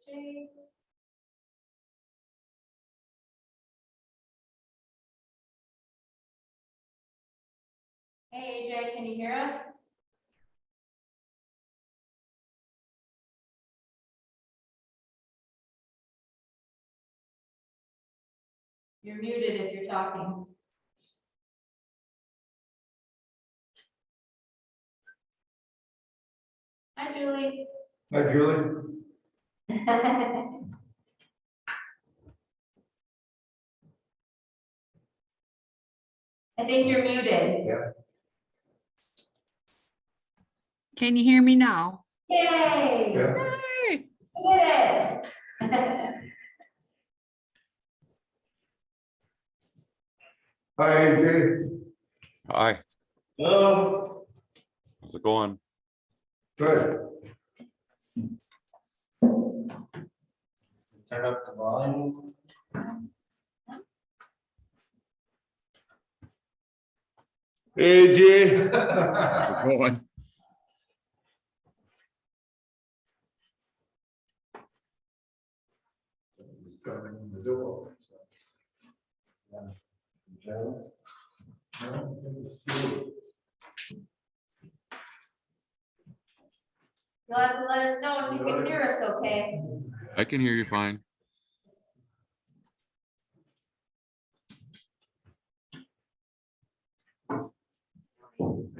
Jay. Hey AJ, can you hear us? You're muted if you're talking. Hi, Julie. Hi, Julie. I think you're muted. Yeah. Can you hear me now? Yay! Yeah. Hey. We did it. Hi, AJ. Hi, Hello. how's it going? Good. Turn up the volume. AJ. How's it going? Coming in the door. You'll have to let us know if you can hear us okay. I can hear you fine.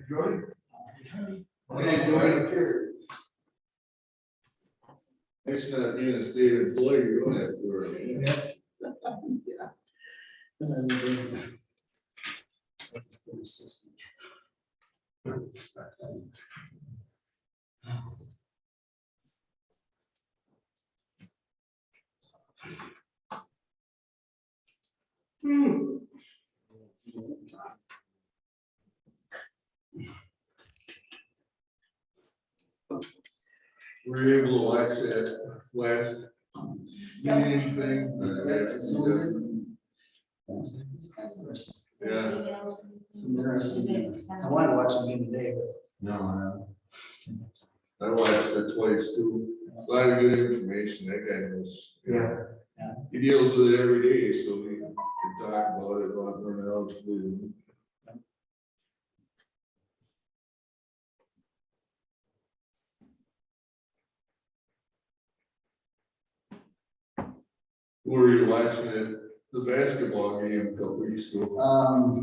Jordy? Hey, Jordy. It's not being a state employee, you don't have to worry. Were you able to watch that last meeting thing? It's kind of interesting. Yeah. Some interesting. I wanted to watch it again today, but no. I watched it twice too. A lot of good information. That guy knows. Yeah. He deals with it every day, so we can talk about it a lot more now. Who were you watching it? The basketball game a couple weeks ago.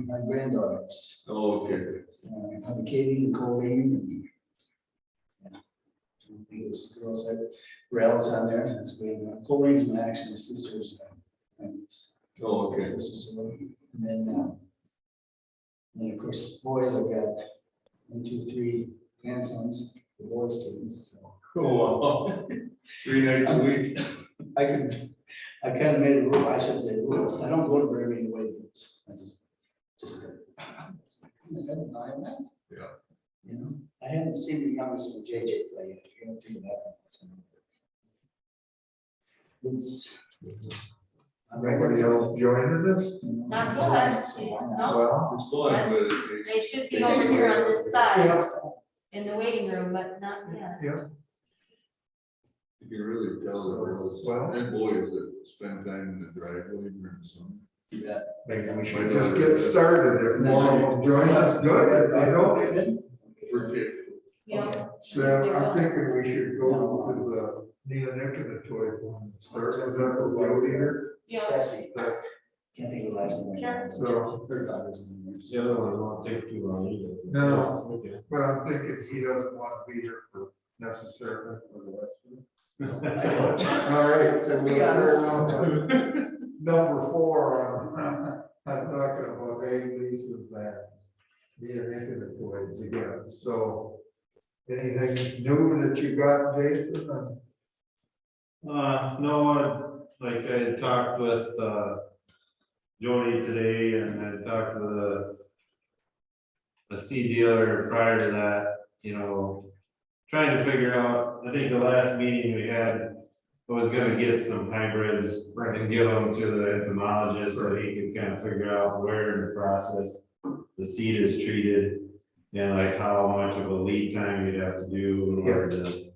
My granddaughters, Oh, okay. Katie and Colleen. And those girls, Rel's on there. That's great. Colleen's my actual sister's. Oh, okay. Sisters, and then of course boys. I've got 1, 2, 3 grandsons, the boys' students. So. Oh, 3 nights a week. I kind of made a rule. I should say rule. I don't go to very many weddings. I just go. Goodness, I didn't know I had that. Yeah. You know, I haven't seen the youngest one, JJ, play yet. You have to figure that out. It's. I'm Anybody else joining us? Not yet. No, Well, It's fun, but That's- it they takes. should be over here on this side in the waiting room, but not yet. You can really tell the girls Well- and boys that spend time in the driveway during the summer. You bet. maybe we should just get started. If more of them join us, good. If they don't, For kids. Yeah. so I'm thinking we should go to the neonicotinoid one. Start with that with Jody here. Yeah. Jessie. Can't think of the last name. Sure. So- Her daughter's in there. The other one won't take too long either. No. Okay. But I'm thinking he doesn't want to be here for necessarily for the rest of it. All right, so we got number 4 on, I'm talking about egg leases and neonicotinoids again. So anything new that you got, Jason? No, like I had talked with Jody today, and I talked with a seed dealer prior to that, you know, trying to figure out, I think the last meeting we had was gonna get some hybrids and give them to the entomologist so he could kind of figure out where in the process the seed is treated and like how much of a lead time you'd have to do in order to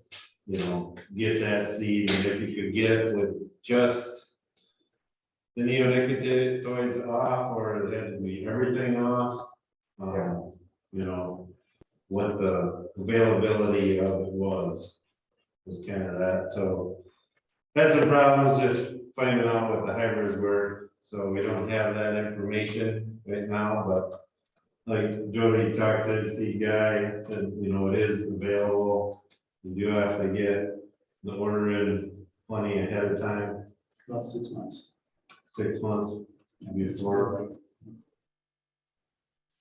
get that seed, and if you could get with just the neonicotinoids off, or it had to be everything off. What the availability of it was kind of that, so. That's the problem, is just finding out what the hybrids were, so we don't have that information right now, but. Like Jody talked to the seed guy, said, it is available. You do have to get the order in plenty ahead of time, About 6 months. 6 months before.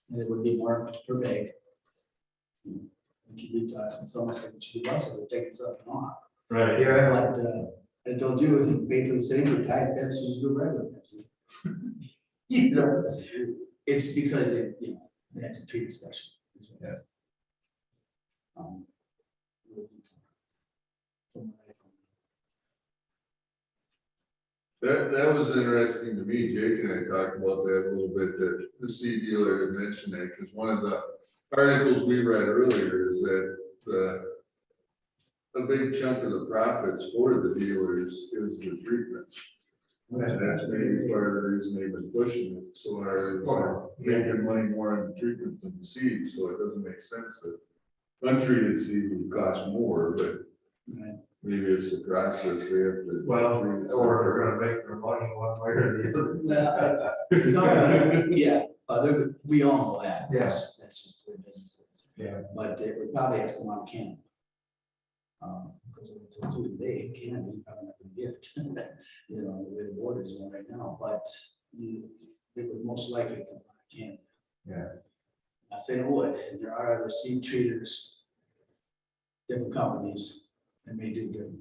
And it would be more per bag. Keep detox, it's almost like it should be less of it, taking something off. Right, Yeah, But I told you, wait for the same for Diet Pepsi, you do regular Pepsi. It's because they have to treat it special. Yeah. Um, That was interesting to me. Jake and I talked about that a little bit, that the seed dealer had mentioned that, because one of the articles we read earlier is that a big chunk of the profits for the dealers is the treatment. And that's maybe part of the reason they've been pushing it so hard, is making money more on the treatment than the seed, so it doesn't make sense that untreated seed would cost more, but maybe it's the process they have to. well, treat it. or they're gonna make their money one way or the other. No, yeah, we all know that. Yeah. That's just the way business is. Yeah. But it would probably have to come on can. Because I told you, they can, you probably not gonna get it, the way the borders are right now, but it would most likely come on can. Yeah. Not saying it would, and there are other seed treaters, different companies that may do different.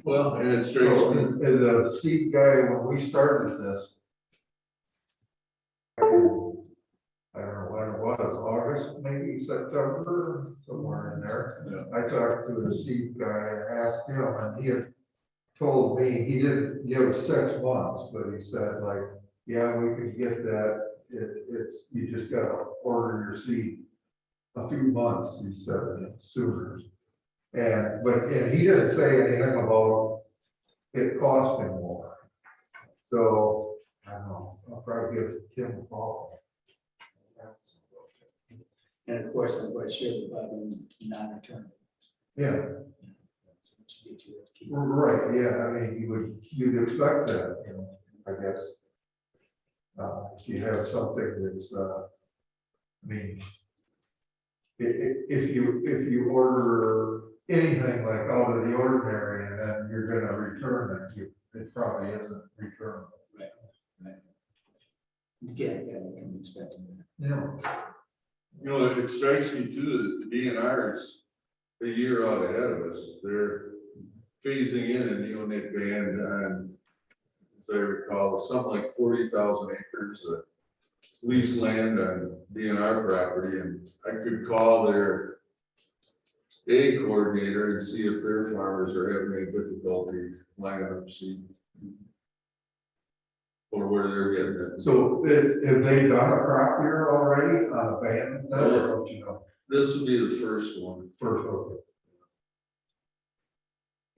Well, and it strikes So, me, as a seed guy, when we started this, I don't know when it was, August, maybe September, somewhere in there. Yeah. I talked to the seed guy, asked him, and he had told me, he didn't give 6 months, but he said like, yeah, we could get that. It's, you just gotta order your seed a few months, he said, sooner. And he didn't say anything about it costing more. So, I don't know, I'll probably give Tim a call. And of course, I'm quite sure they're probably non-returnable. Yeah, That's what you get to have to keep. right, yeah, I mean, you'd expect that, I guess. If you have something that's, I mean, if you order anything like out of the ordinary and then you're gonna return it, it probably isn't returnable. Right. You can expect them. Yeah. it strikes me too, that the DNR is a year out ahead of us. They're phasing in a neonate ban on, if I recall, something like 40,000 acres of leased land on DNR property, and I could call their A coordinator and see if their farmers are having any difficulty lining up seed. Or where they're getting it. So have they done a crop year already, ban, or don't you know? This would be the first one, First, okay.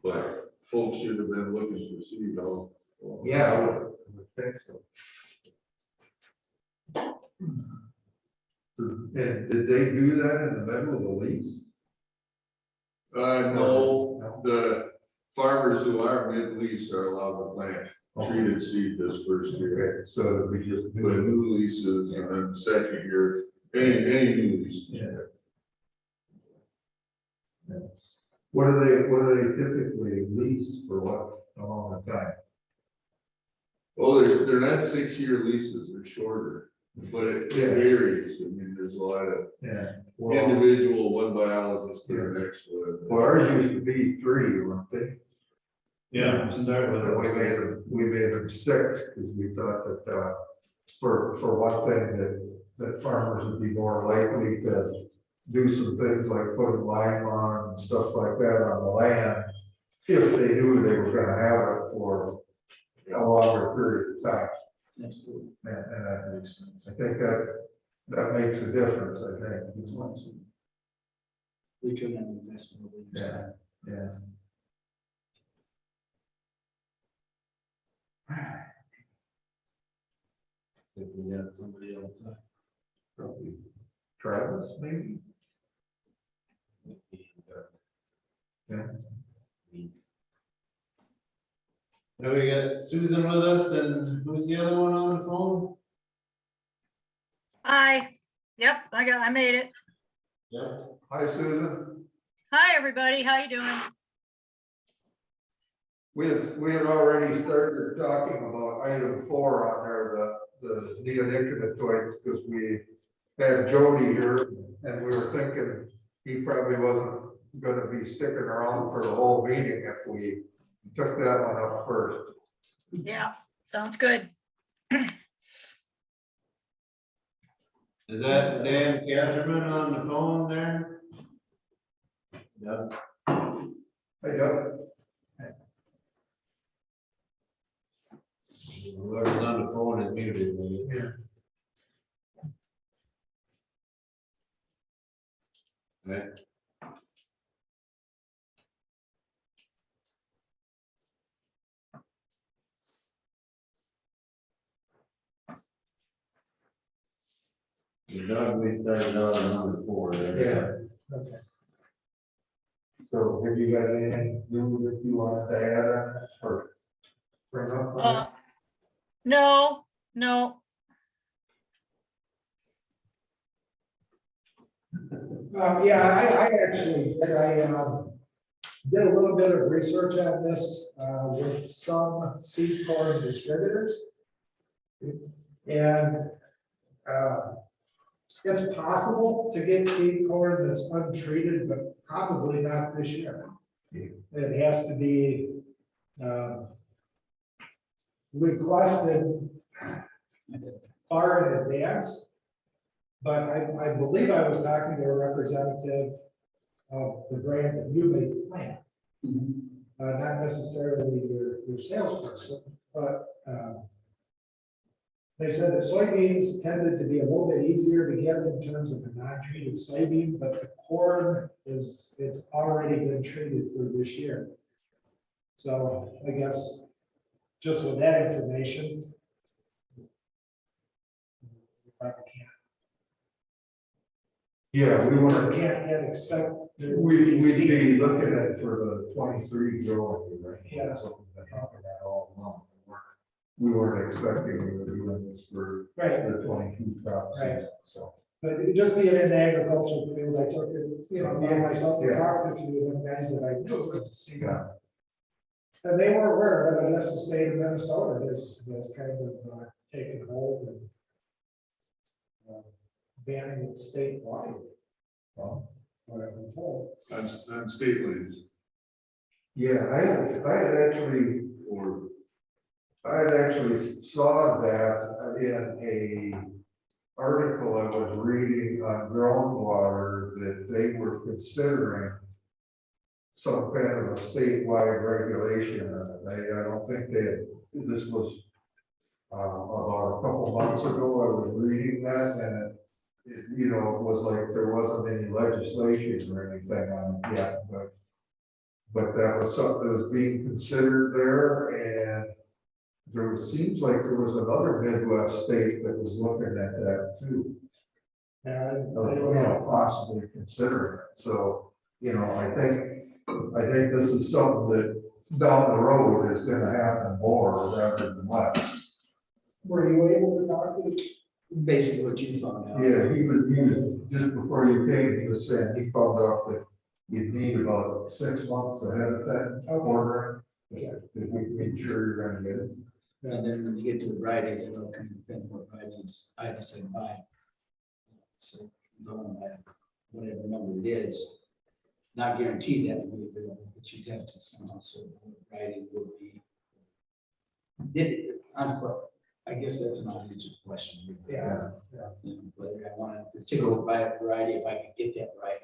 but folks should have been looking for seed, though. Yeah, I would think so. And did they do that in the middle of the lease? No, the farmers who are mid-lease are allowed to plant treated seed this first year. Okay, so we just. But new leases and then second year, any new lease. Yeah. Yeah. What do they typically lease for what amount of time? Well, they're not 6-year leases, they're shorter, but it varies. I mean, there's a lot of Yeah. Well, individual, one biologist to the next one. well, ours used to be 3, weren't they? yeah, start with But it. we made them 6 because we thought that, for one thing, that farmers would be more likely to do some things like put lime on and stuff like that on the land if they knew they were gonna have it for a longer period of time. Absolutely. And that makes sense. I think that makes a difference, I think. return on investment. over the years. Yeah. If we got somebody else. Probably Travis, maybe? Yeah. Now we got Susan with us, and who's the other one on the phone? Hi, yep, I made it. Yeah. Hi, Susan. Hi, everybody, how you doing? We had already started talking about item 4 on there, the neonicotinoids, because we had Jody here, and we were thinking he probably wasn't gonna be sticking around for the whole meeting if we took that one up first. Yeah, sounds good. Is that Dan Catherman on the phone there? Yep. Hey, Doug. Whoever's on the phone is muted. maybe. Yeah. Right. The dog we started out on number 4 there. Yeah. Okay. So have you got anything new that you want to add on this or bring up? on it? No. Yeah, I actually, did did a little bit of research on this, with some seed corn distributors. And, it's possible to get seed corn that's untreated, but probably not this year. It has to be, requested far in advance. But I believe I was talking to a representative of the brand that you may plant. Not necessarily your salesperson, but they said that soybeans tended to be a little bit easier to get in terms of a non-treated soybean, but the corn it's already been treated for this year. So I guess just with that information, we probably Yeah, we want to, can't expect. we'd be looking at for the 23 growing, right? Yeah. So we've been talking about all along. We weren't expecting we were doing this for Right, the 22 crop Right. season, so. but it just being in the agricultural field, I took it, by myself to Yeah. talk to a few of them guys that I knew to see. Yeah. And they were aware of it. I guess the state of Minnesota has kind of taken hold and banning it statewide. Well, what I've been told. On state lands, Yeah, I had actually saw that in a article I was reading on groundwater that they were considering some kind of a statewide regulation on it. I don't think this was about a couple months ago, I was reading that, and it was like there wasn't any legislation or anything on it yet, but that was something that was being considered there, and seems like there was another Midwest state that was looking at that too. And Possibly considering it, so, I think this is something that down the road is gonna happen more rather than less. were you able to talk to? Basically what you found out. Yeah, he was, just before you came, he was saying he found out that you'd need about 6 months ahead of that ordering. If we make sure you're gonna get it. And then when you get to the varieties, it all kind of depends what variety I decide to buy. So you don't want to have whatever number it is, not guaranteed that it will be available, but you'd have to somehow sort of what variety would be. I guess that's an unanswered question. Yeah. Whether I want a particular variety, if I could get that right.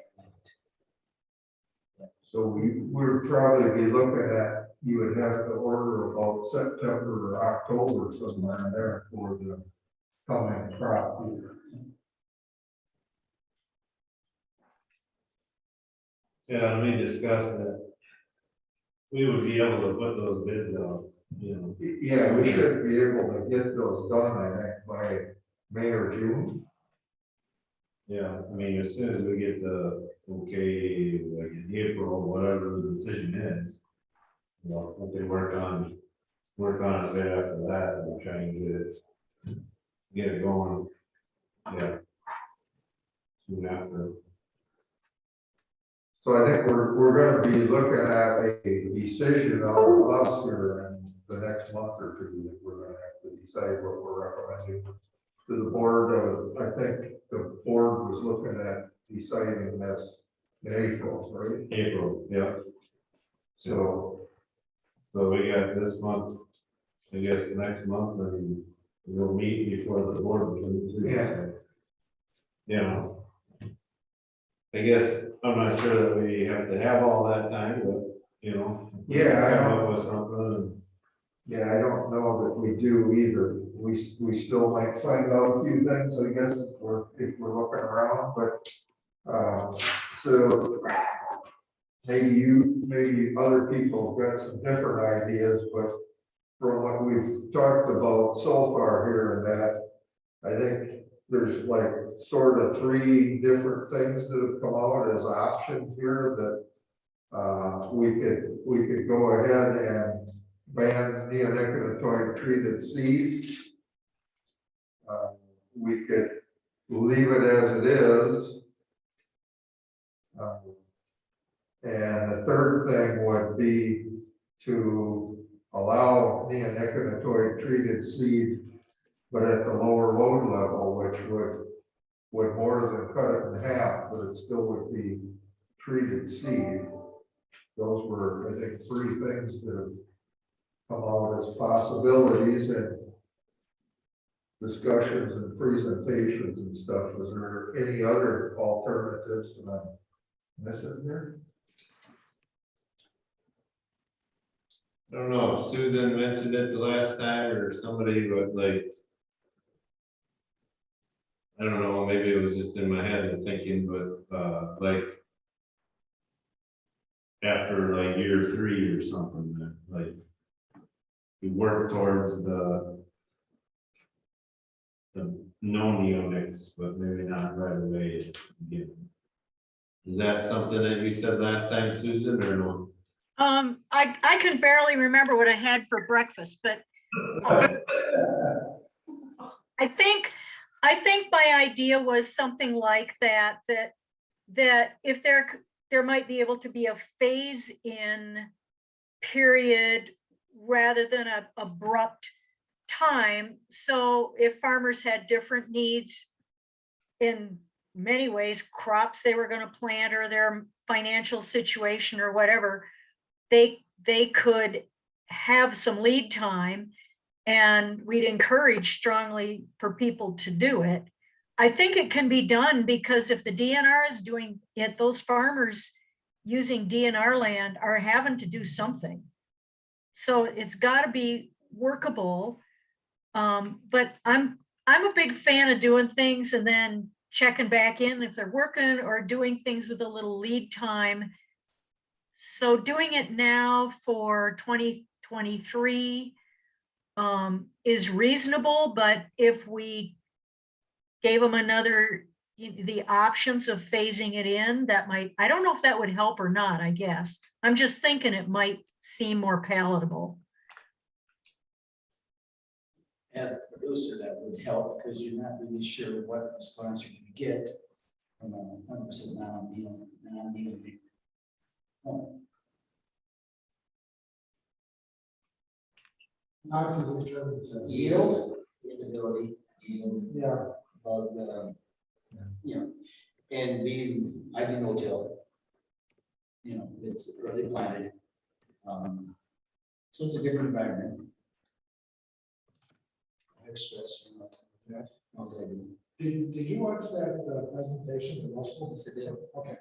So we'd probably be looking at, you would have to order about September or October, somewhere in there for the coming crop year. Yeah, we discussed that. We would be able to put those bids out, you know. Yeah, we should be able to get those done, I think, by May or June. Yeah, I mean, as soon as we get the, okay, like in April, whatever the decision is. Well, if they work on it right after that, we'll try and get it going. Yeah. Soon after. So I think we're gonna be looking at a decision out of us here in the next month or two. We're gonna have to decide what we're recommending to the board. I think the board was looking at deciding this in April, right? April, yeah. So, So we got this month, I guess next month, and we'll meet before the board meeting too. Yeah. So, you know. I guess, I'm not sure that we have to have all that time, but, you know. Yeah, I Come don't- up with something, yeah, I don't know that we do either. We still might find out a few things, I guess, if we're looking around, but, so maybe other people have got some different ideas, but from what we've talked about so far here and that, I think there's like sort of 3 different things that have come out as options here that we could go ahead and ban neonicotinoid treated seeds. We could leave it as it is. And the third thing would be to allow neonicotinoid treated seed, but at the lower load level, which would more than cut it in half, but it still would be treated seed. Those were, I think, 3 things that have come out as possibilities and discussions and presentations and stuff. Was there any other alternatives that I'm missing here? I don't know, if Susan mentioned it the last time or somebody, but like. I don't know, maybe it was just in my head and thinking, but, like. After like year 3 or something, that, like. We work towards the no neonics, but maybe not right away. Again. Is that something that you said last time, Susan, or no? I can barely remember what I had for breakfast, but um, I think my idea was something like that if there might be able to be a phase in period rather than a abrupt time. So if farmers had different needs in many ways, crops they were going to plant or their financial situation or whatever, they could have some lead time, and we'd encourage strongly for people to do it. I think it can be done because if the DNR is doing it, those farmers using DNR land are having to do something. So it's got to be workable. But I'm a big fan of doing things and then checking back in if they're working, or doing things with a little lead time. So doing it now for 2023 is reasonable, but if we gave them the options of phasing it in, that might, I don't know if that would help or not, I guess. I'm just thinking it might seem more palatable. As a producer, that would help because you're not really sure what response you're going to get from a 100% non-neonatal. Not as in terms of Yield, ability, yield, Yeah, you know, and I do no-till. You know, it's early planted. So it's a different environment. Stress, you know. Yeah. How's that doing? did you watch that presentation to Russell? Yes, I did. Okay.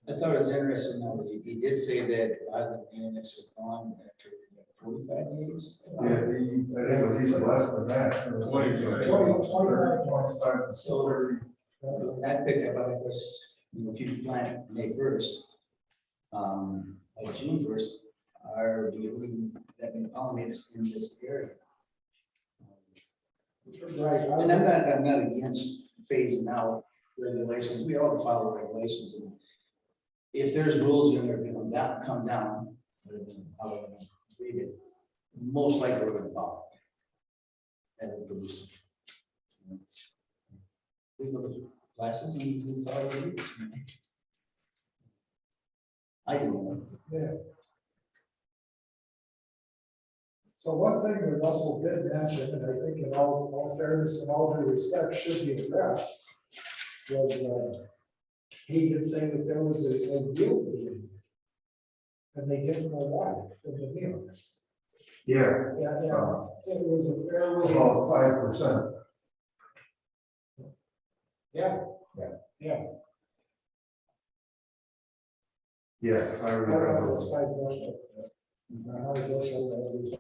I thought it was interesting, though, he did say that a lot of the neonics are gone after like 45 days. Yeah, I think it was even less than that. It was like 25. So I picked up, I guess, if you plant May 1st, By June 1st, are we that many pollinators in this area? Right. And I'm not against phasing out regulations, we all follow regulations, and if there's rules that are gonna come down, how do I read it? Most likely we're gonna follow. And it'll produce. We go to classes and we follow the rules. I do. Yeah. So one thing that Russell did mention, and I think in all fairness and all due respect should be addressed, was he did say that there was a yield meeting. And they didn't know why, from the dealers. Yeah, Yeah, it was a fairly. about 5%. Yeah. Yeah, I remember. It's 5 bushel. How many bushel that was?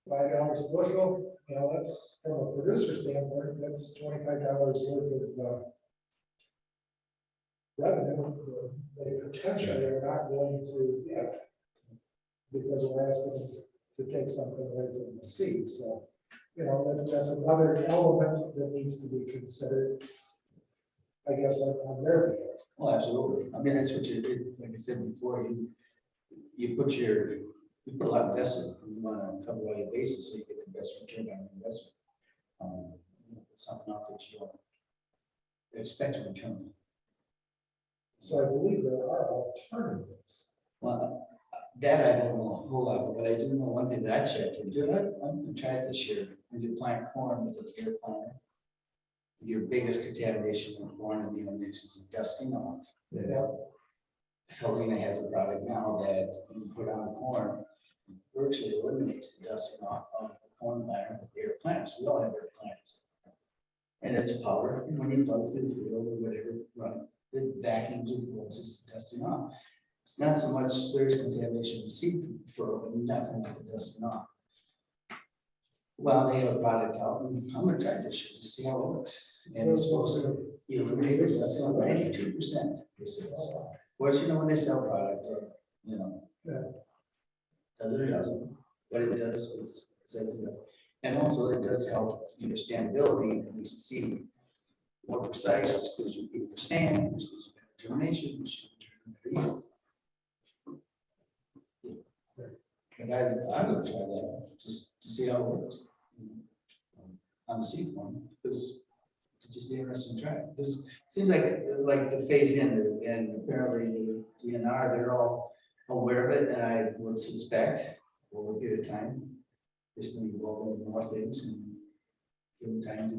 $5 a bushel, you know, that's from a producer standpoint, that's $25 worth of revenue. They potentially are not going to get because we're asking them to take something away from the seed. So, you know, that's another element that needs to be considered, I guess, on their behalf. Well, absolutely. I mean, that's what you did, like I said before, you put a lot of investment, you want to cover all your bases so you get the best return on your investment. It's something out that you don't expect to return. So I believe there are alternatives. Well, that I don't know a whole lot, but I do know one thing that I checked into. I'm gonna try it this year. When you plant corn with an air planter, your biggest contamination in corn and the mix is the dusting off. Yeah. Helena has a product now that you put on the corn, virtually eliminates the dusting off of the corn planter with air planters. We all have air planters. And it's a powder, and when you plug through the field or whatever, run it vacuums and blows the dusting off. It's not so much there's contamination with seed furrow, but nothing like the dusting off. Well, they have a product out, and I'm gonna try this year to see how it works. And it's supposed to eliminate the dusting off 92%. Of course, you know, when they sell product, you know, does it or doesn't, but it does, it says it does. And also it does help understandability, and we see more precise, which gives you deeper stand, which gives you better germination, which gives you better yield. And I'm gonna try that, just to see how it works. On the seed one, because to just be interesting to try it. There's, seems like the phase in, and apparently the DNR, they're all aware of it, and I would suspect over a period of time, there's going to be more things and give them time to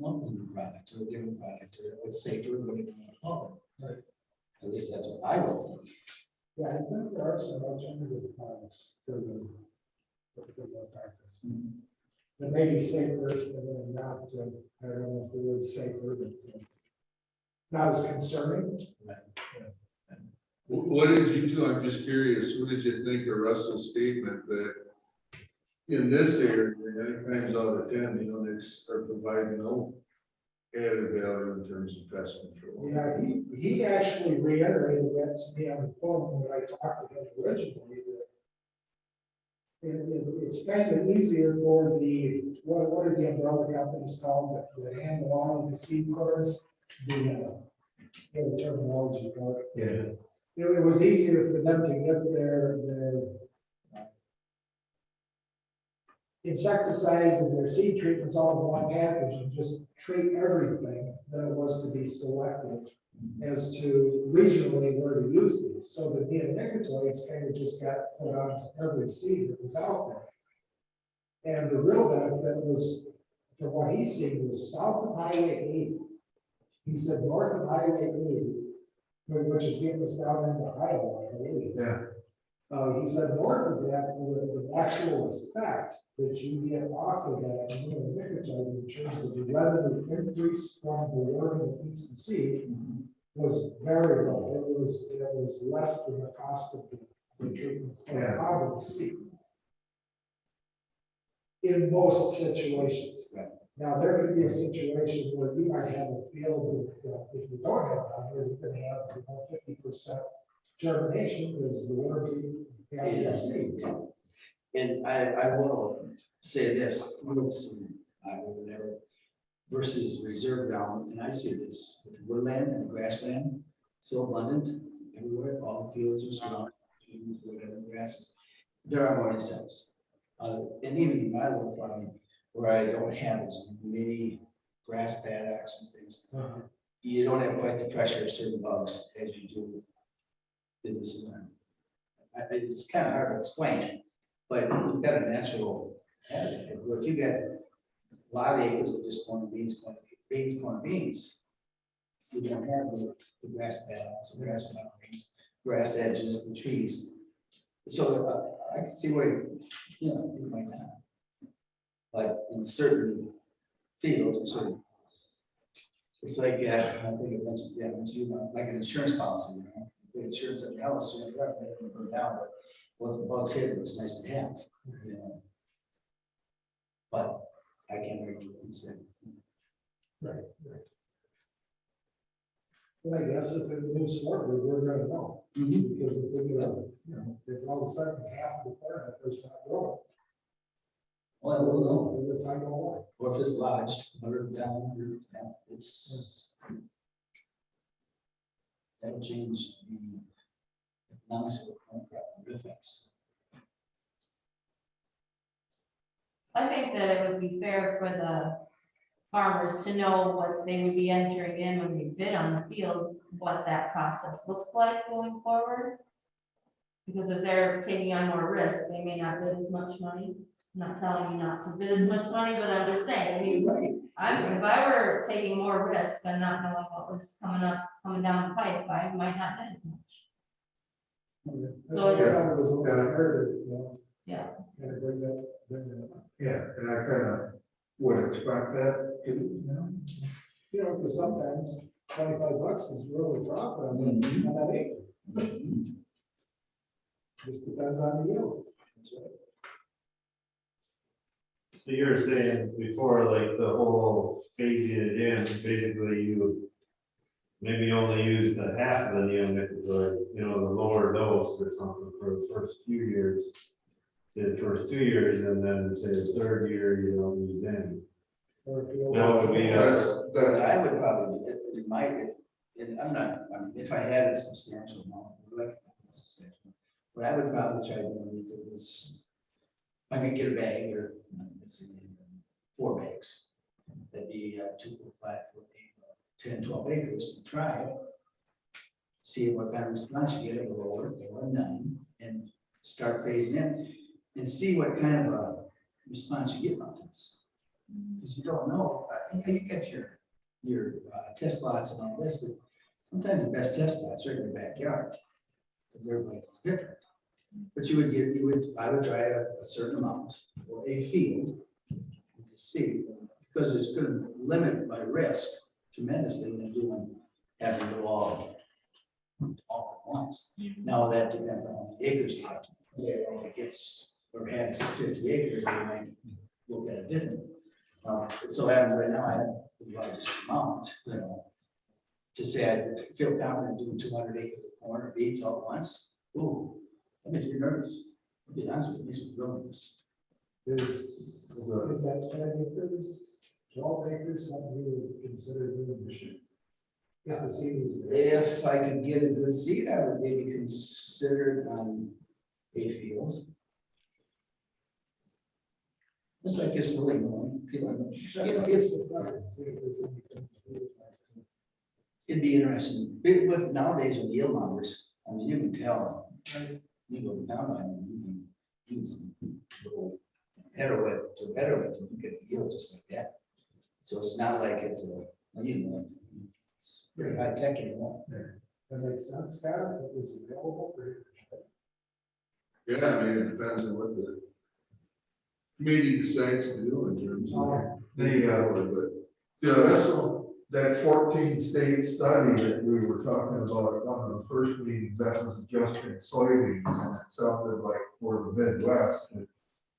come up with a new product or a different product or let's say to everybody want to call it. Right. At least that's what I would think. Yeah, I think there are some alternative products for the practice. That may be safer and not, I don't know if the word safer, but not as concerning. What did you do? I'm just curious, what did you think of Russell's statement that in this area, 9 times out of 10, the owners are providing no added value in terms of pest control? Yeah, he actually reiterated that to me on the phone when I talked to him originally. It's kind of easier for the, what are the umbrella companies called, that handle all of the seed cords, the terminology for it. Yeah. It was easier for them to get their insecticides and their seed treatments all in one package and just treat everything than it was to be selective as to regionally where to use these. So the neonicotinoids kind of just got put on every seed that was out there. And the real benefit was, from what he's seen, was south of Highway 80. He said north of Highway 80, which is getting us down into Iowa, I believe. Yeah. He said north of that, the actual effect that you get off of that neonicotinoid in terms of the revenue increase from the worm that eats the seed was very low. It was less than the cost of the treatment out of the seed. In most situations. Now, there could be a situation where you might have a field, if you don't have down here, you can have 50% germination because the worms eat half your seed. And I will say this, fields, I will never, versus reserve ground, and I see this with woodland and grassland, so abundant everywhere, all the fields are surrounded, whatever grasses. There are more insects. And even in my little farm, where I don't have as many grass paddocks and things, you don't have quite the pressure of certain bugs as you do in this environment. It's kind of hard to explain, but you've got a natural habitat. Where if you got a lot of acres of just corn and beans, corn and beans, you don't have the grass paddocks, the grass boundaries, grass edges, the trees. So I can see where, you might not. But in certain fields or certain, it's like, I think I mentioned, like an insurance policy, the insurance at your house, chances are they're gonna burn down, but what if the bugs hit, it's nice to have, But I can't argue with consent. Right. Well, I guess if it moves forward, we're gonna know. Because if we get if all of a sudden half of the plant is not growing. Well, we'll know. We'll find out why. Or if it's lodged, it's. That'll change the economics of the corn crop real fast. I think that it would be fair for the farmers to know what they would be entering in when they bid on the fields, what that process looks like going forward. Because if they're taking on more risk, they may not bid as much money. I'm not telling you not to bid as much money, but I'm just saying, I mean, if I were taking more risk and not knowing what was coming down the pipe, I might not bid as much. That's So why it's- I was unfair, Yeah. kind of bring that up. Yeah, and I kind of would expect that. Because sometimes $25 is really profit on that acre. Just depends on the yield. That's right. So you were saying before, like the whole phasing it in, basically you would maybe only use the half of the neonicotinoid, the lower dose or something for the first few years. Say the first 2 years, and then say the third year, you don't use any. Or if you- That would be, But I would probably, if I had a substantial amount, but I would probably try to do this. I could get a bag or let's say 4 bags. That'd be 2, 5, 4, 8, 10, 12 acres, and try it. See what kind of response you get at the lower or none, and start phasing in and see what kind of a response you get off this. Because you don't know, you get your test plots and all this, but sometimes the best test plots are in your backyard. Because everybody's is different. But I would try a certain amount for a field to see, because it's going to limit my risk tremendously than having to do all at once. Now that depends on how many acres you have. If it gets or has 50 acres, they might look at it different. It so happens right now I have the largest amount, to say I feel confident doing 200 acres of corn or beets all at once. Ooh, that makes me nervous. I'll be honest with you, it makes me real nervous. Is that 10 acres, 12 acres, something you would consider doing this year? If the seed is. If I could get a good seed, I would maybe consider it on a field. It's like this really going. It'd be interesting. With nowadays with yield monitors, I mean, you can tell. You go down and you can use little header width to better width, and you get the yield just like that. So it's not like it's it's pretty high tech anymore. That makes sense, Scott, it was available for you. Yeah, I mean, it depends on what the committee decides to do in terms of. That 14 state study that we were talking about at one of the first meetings, that was adjusting soybeans, and it sounded like for the Midwest,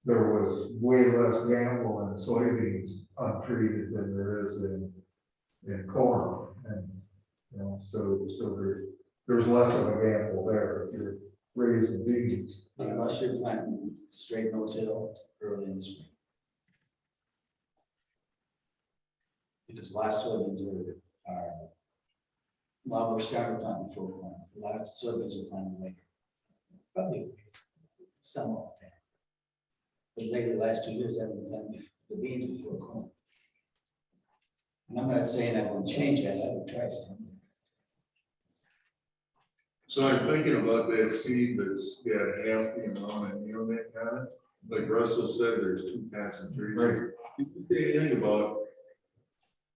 there was way less gamble in soybeans untreated than there is in corn. And, you know, so there's less of a gamble there if you're raising beans. Unless you're planting straight no-till early in the spring. Because last soybeans are, a lot of starting to plant before corn, a lot of soybeans are planted later. Probably some of that. But lately, the last 2 years, I've been planting the beans before corn. And I'm not saying I would change that, I would try something. So I'm thinking about that seed that's got half the amount of neonic on it. Like Russell said, there's 2 concentrations. Did you say anything about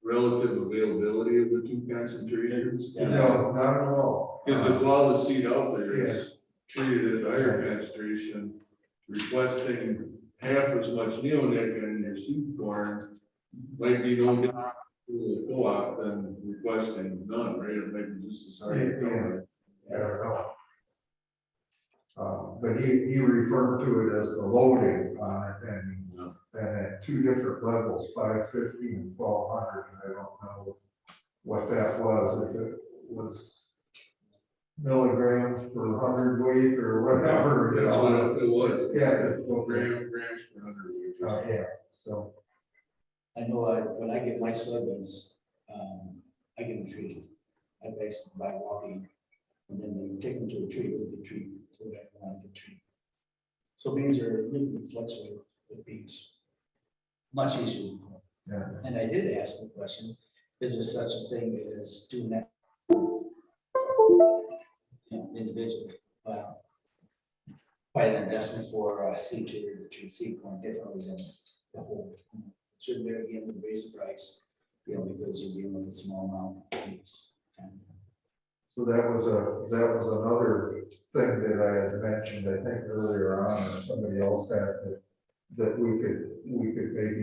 relative availability of the 2 concentrations? No, not at all. Because if all the seed out there is treated at higher concentration, requesting half as much neonic in your seed corn, might be no different to the co-op than requesting none, right? It might be just as high. I don't know. But he referred to it as the loading on it, and at 2 different levels, 550 and 1200, and I don't know what that was, if it was milligrams per 100 weight or whatever. That's what it was. Yeah, it's Grams per 100 weight. yeah, so, I know when I get my soybeans, I get them treated. I basically by walking, and then they take them to a tree, they treat, so that I get treated. So beans are, you can fluctuate with beans. Much easier than corn. yeah. And I did ask the question, is there such a thing as doing that? Individually, by an investment for a seed to treat seed corn differently than the whole. Should there again raise the price, you know, because you're dealing with a small amount. So that was another thing that I had mentioned, I think earlier on, or somebody else had, that we could maybe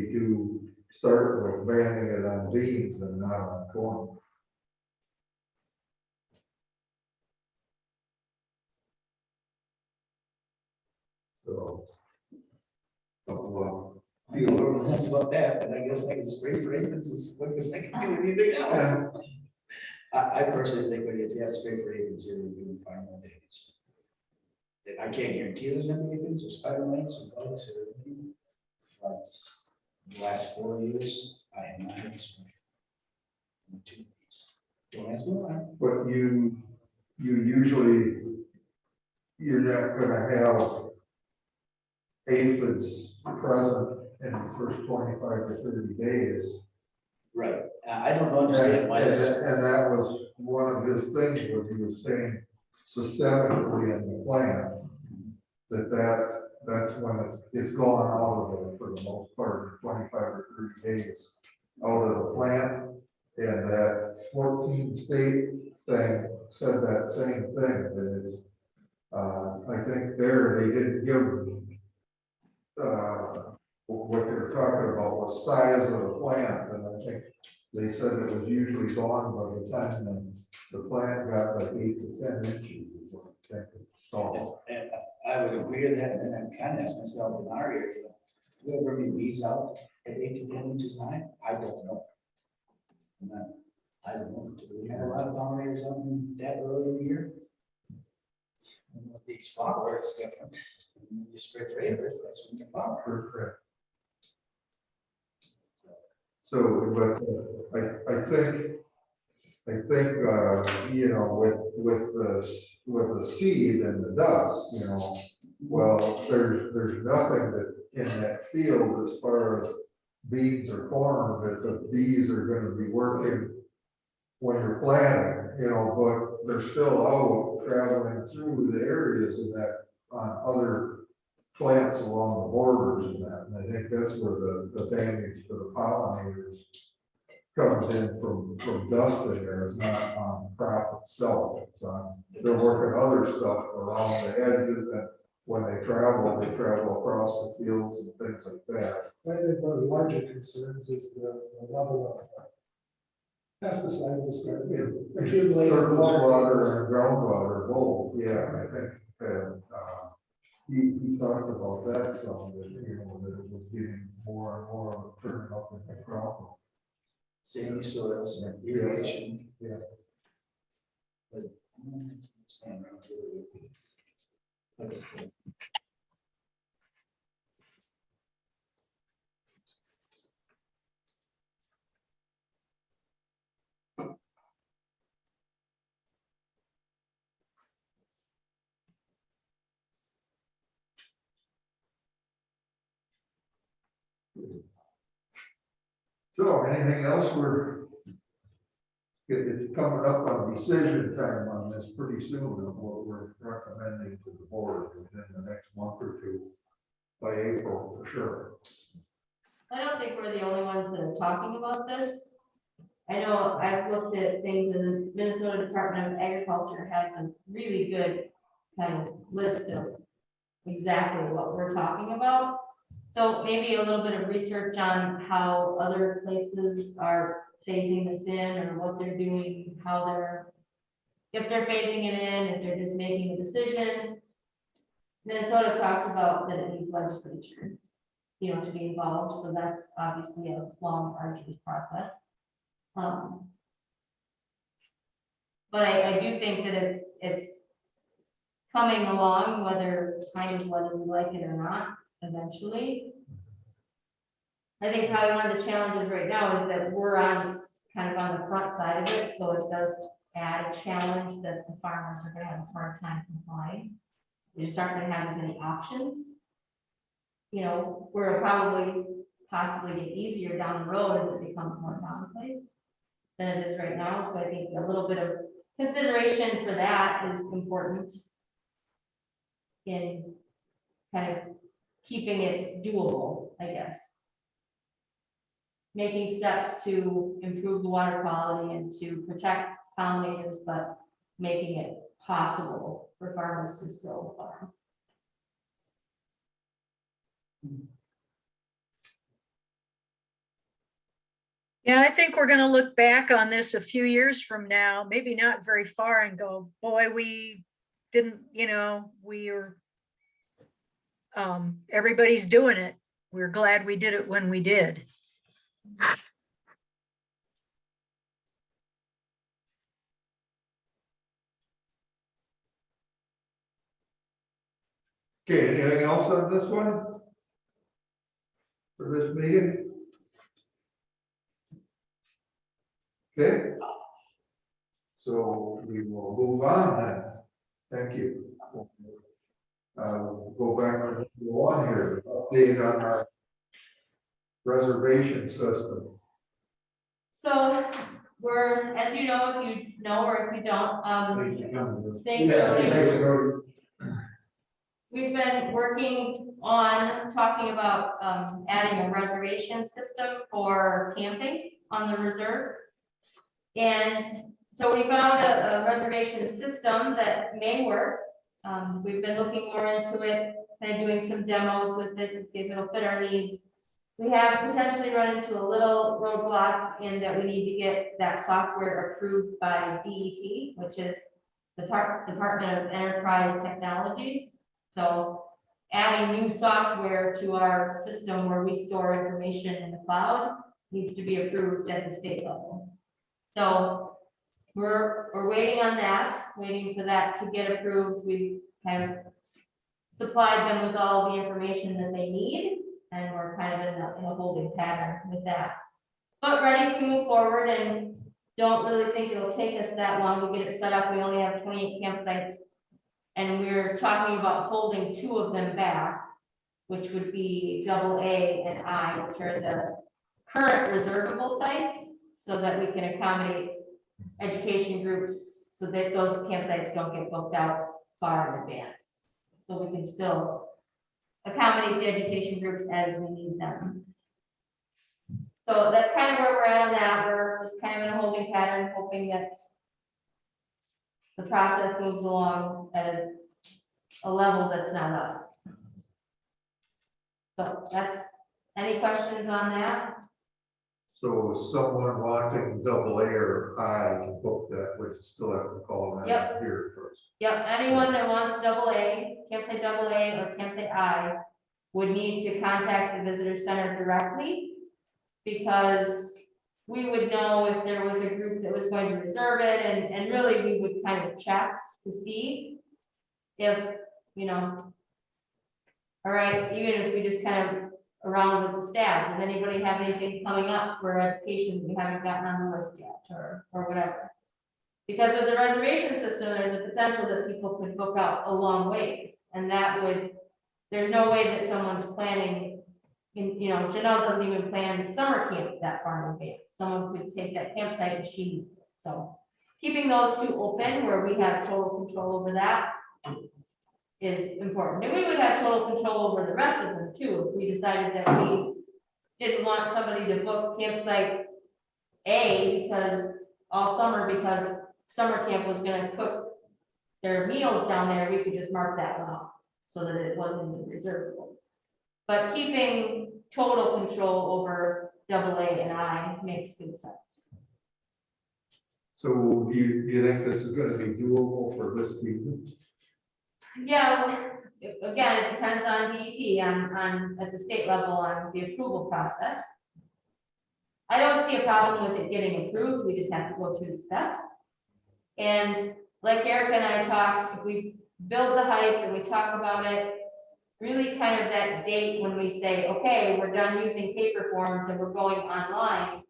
start with banning it on beans and not on corn. So, well, I don't know everyone else about that, but I guess I can spray for aphids as quick as I can do anything else. I personally think when you have spray for aphids, you're doing far more damage. And I can't guarantee there's any aphids or spider mites or bugs or anything. But the last 4 years, I have not had spray. Don't ask me why. but you usually, you're not gonna have aphids present in the first 25 or 30 days. Right, I don't understand why this. And that was one of his things, was he was saying systemically in the plant, that's when it's gone out of it for the most part, 25 or 30 days out of the plant. And that 14 state thing said that same thing, that is, I think there, they didn't give what they were talking about was size of the plant, and I think they said it was usually gone by the time the plant got like 8 to 10 inches. Is what I think it's tall. And I would agree with that, and then I kind of asked myself in our area, do you ever bring bees out at 8 to 10 inches high? I don't know. I don't know, do we have a lot of pollinators out in that early in the year? These flowers, it's different. When you spray for aphids, that's when you flower. Correct. So, but I think, you know, with the seed and the dust, you know, well, there's nothing that in that field as far as beans or corn that the bees are gonna be working when you're planting, you know, but they're still out traveling through the areas of that on other plants along the borders and that, and I think that's where the damage to the pollinators comes in from dust in there. It's not on the crop itself, it's on, they're working other stuff around the edges, and when they travel across the fields and things like that. I think one of the larger concerns is the level of pesticides that start accumulating. Surface water and groundwater both, yeah, I think, he talked about that some, that, you know, that it was getting more and more of a turn up in the problem. Sandy soils and irrigation. Yeah. But, stand around here. But it's still- So anything else it's coming up on decision time on this pretty soon, of what we're recommending to the board within the next month or two, by April for sure. I don't think we're the only ones that are talking about this. I know I've looked at things and the Minnesota Department of Agriculture has a really good kind of list of exactly what we're talking about. So maybe a little bit of research on how other places are phasing this in or what they're doing, how they're, if they're phasing it in, if they're just making a decision. Minnesota talked about that it needs legislature, you know, to be involved, so that's obviously a long, arduous process. But I do think that it's coming along, whether we like it or not, eventually. I think probably one of the challenges right now is that we're on, kind of on the front side of it, so it does add a challenge that the farmers are gonna have a hard time complying. They just aren't gonna have as many options. You know, where it'll probably possibly get easier down the road as it becomes more commonplace than it is right now, so I think a little bit of consideration for that is important in kind of keeping it doable, I guess. Making steps to improve the water quality and to protect pollinators, but making it possible for farmers to still farm. Yeah, I think we're gonna look back on this a few years from now, maybe not very far, and go, boy, we didn't, you know, we are, everybody's doing it. We're glad we did it when we did. Okay, anything else on this one? For this meeting? Okay. So we will move on then. Thank you. We'll go back to the one here, update on our reservation system. So we're, as you know, if you know or if you don't, thanks for Yeah, joining. thank you. We've been working on talking about adding a reservation system for camping on the reserve. And so we found a reservation system that may work. We've been looking more into it, kind of doing some demos with it to see if it'll fit our needs. We have potentially run into a little roadblock in that we need to get that software approved by DET, which is the Department of Enterprise Technologies. So adding new software to our system where we store information in the cloud needs to be approved at the state level. So we're waiting on that, waiting for that to get approved. We've kind of supplied them with all the information that they need, and we're kind of in a holding pattern with that. But ready to move forward, and don't really think it'll take us that long to get it set up. We only have 28 campsites. And we're talking about holding 2 of them back, which would be AA and I, which are the current reservable sites, so that we can accommodate education groups, so that those campsites don't get booked out far in advance. So we can still accommodate the education groups as we need them. So that's kind of where we're at on that. We're just kind of in a holding pattern, hoping that the process moves along at a level that's not us. So that's, any questions on that? So someone wanting double A or I to book that, would still have to call them Yep. here first. Yep, anyone that wants double A, campsite double A or campsite I would need to contact the visitor center directly. Because we would know if there was a group that was going to reserve it, and really we would kind of check to see if, you know. All right, even if we just kind of around with the staff, does anybody have anything coming up for education we haven't gotten on the list yet, or whatever? Because with the reservation system, there's a potential that people could book out a long ways, and that would, there's no way that someone's planning, you know, Janelle doesn't even plan summer camp that far in advance. Someone could take that campsite and she needs it. So keeping those two open where we have total control over that is important. And we would have total control over the rest of them too, if we decided that we didn't want somebody to book campsite A because all summer, because summer camp was gonna cook their meals down there, we could just mark that one off so that it wasn't reservable. But keeping total control over double A and I makes good sense. So do you think this is gonna be doable for this season? Yeah, again, it depends on DET, on at the state level on the approval process. I don't see a problem with it getting approved, we just have to go through the steps. And like Erica and I talked, if we build the hype and we talk about it, really kind of that date when we say, okay, we're done using paper forms and we're going online.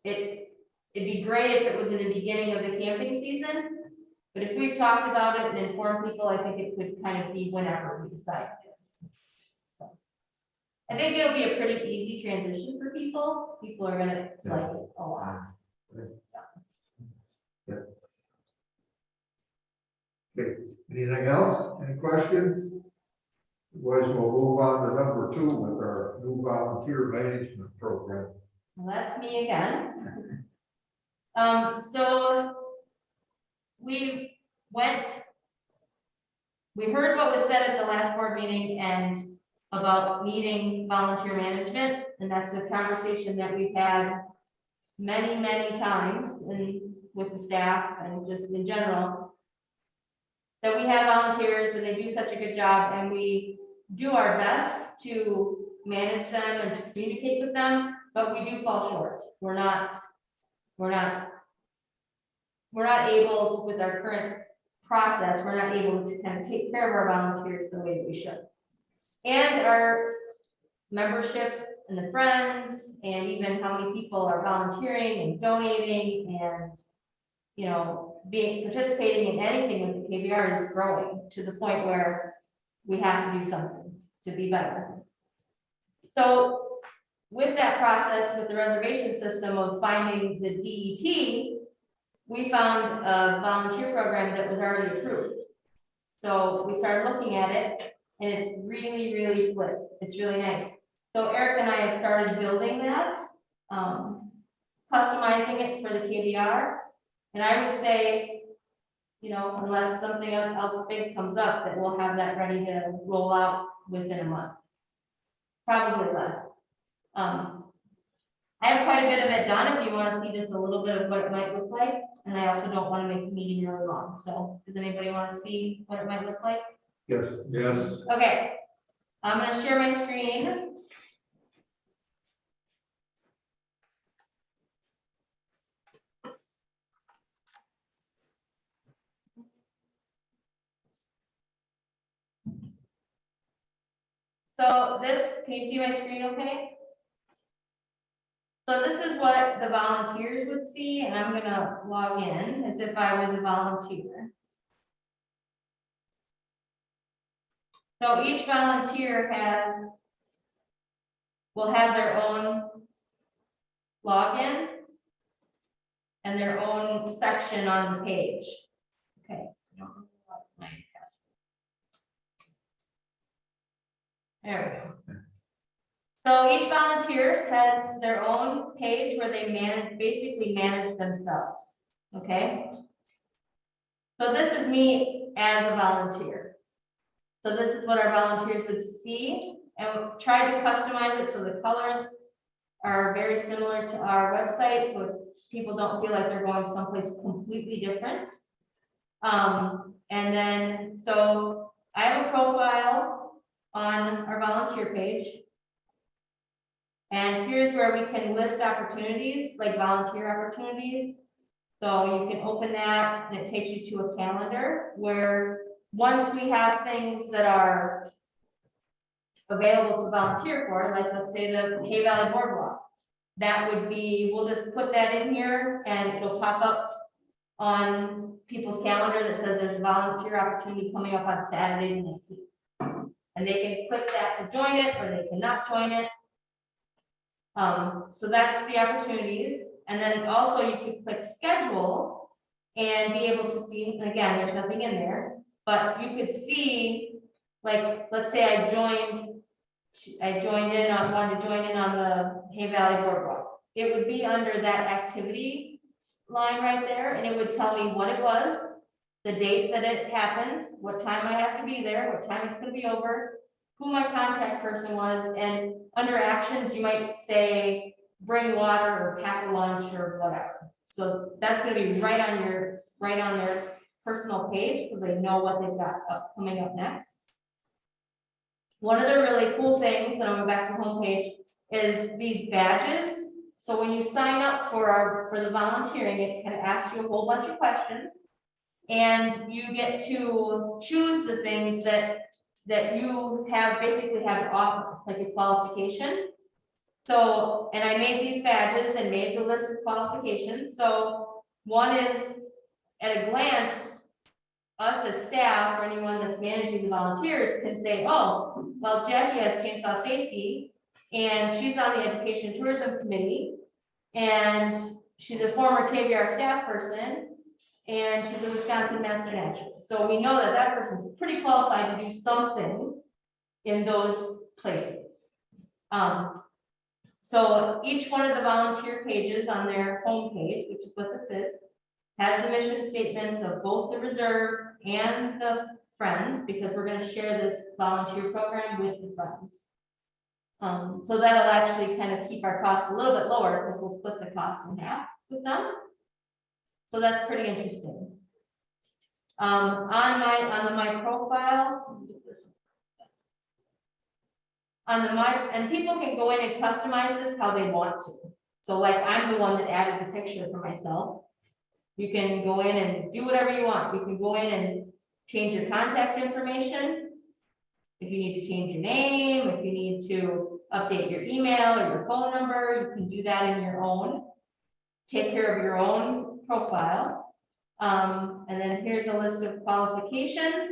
It'd be great if it was in the beginning of the camping season, but if we've talked about it and informed people, I think it could kind of be whenever we decide this. So, I think it'll be a pretty easy transition for people. People are gonna like it a lot. Okay, anything else? Any questions? Otherwise, we'll move on to number 2 with our new volunteer management program. Well, that's me again. So we heard what was said at the last board meeting and about needing volunteer management, and that's a conversation that we've had many, many times with the staff and just in general. That we have volunteers and they do such a good job, and we do our best to manage them and to communicate with them, but we do fall short. We're not able, with our current process, we're not able to kind of take care of our volunteers the way that we should. And our membership and the friends, and even how many people are volunteering and donating and, you know, participating in anything with the KBR is growing to the point where we have to do something to be better. So with that process, with the reservation system of finding the DET, we found a volunteer program that was already approved. So we started looking at it, and it's really, really slick. It's really nice. So Eric and I have started building that, customizing it for the KBR. And I would say, you know, unless something else big comes up, that we'll have that ready to roll out within a month. Probably less. I have quite a bit of it done if you want to see just a little bit of what it might look like. And I also don't want to make the meeting really long. So does anybody want to see what it might look like? Yes. Yes. Okay, I'm going to share my screen. So this, can you see my screen okay? So this is what the volunteers would see, and I'm gonna log in as if I was a volunteer. So each volunteer will have their own login and their own section on the page. Okay. There we go. So each volunteer has their own page where they basically manage themselves, okay? So this is me as a volunteer. So this is what our volunteers would see, and we'll try to customize it so the colors are very similar to our website, so people don't feel like they're going someplace completely different. And then, so I have a profile on our volunteer page. And here's where we can list opportunities, like volunteer opportunities. So you can open that and it takes you to a calendar where once we have things that are available to volunteer for, like let's say the Hay Valley Boardwalk, that would be, we'll just put that in here and it'll pop up on people's calendar that says there's a volunteer opportunity coming up on Saturday the 19th. And they can click that to join it, or they cannot join it. So that's the opportunities. And then also you can click schedule and be able to see, and again, there's nothing in there, but you could see, like, let's say I wanted to join in on the Hay Valley Boardwalk. It would be under that activity line right there, and it would tell me what it was, the date that it happens, what time I have to be there, what time it's gonna be over, who my contact person was, and under actions, you might say, bring water or pack a lunch or whatever. So that's gonna be right on their personal page, so they know what they've got coming up next. One of the really cool things, and I'll go back to the homepage, is these badges. So when you sign up for the volunteering, it kind of asks you a whole bunch of questions. And you get to choose the things that you basically have to offer, like a qualification. So, and I made these badges and made the list of qualifications. So one is, at a glance, us as staff or anyone that's managing the volunteers can say, oh, well, Jackie has chainsaw safety and she's on the Education Tourism Committee and she's a former KBR staff person and she's a Wisconsin Master Naturalist. So we know that that person's pretty qualified to do something in those places. So each one of the volunteer pages on their homepage, which is what this is, has the mission statements of both the reserve and the Friends, because we're going to share this volunteer program with the Friends. So that'll actually kind of keep our costs a little bit lower because we'll split the cost in half with them. So that's pretty interesting. On my profile, and people can go in and customize this how they want to. So like I'm the one that added the picture for myself. You can go in and do whatever you want. You can go in and change your contact information. If you need to change your name, if you need to update your email or your phone number, you can do that in your own. Take care of your own profile. And then here's a list of qualifications.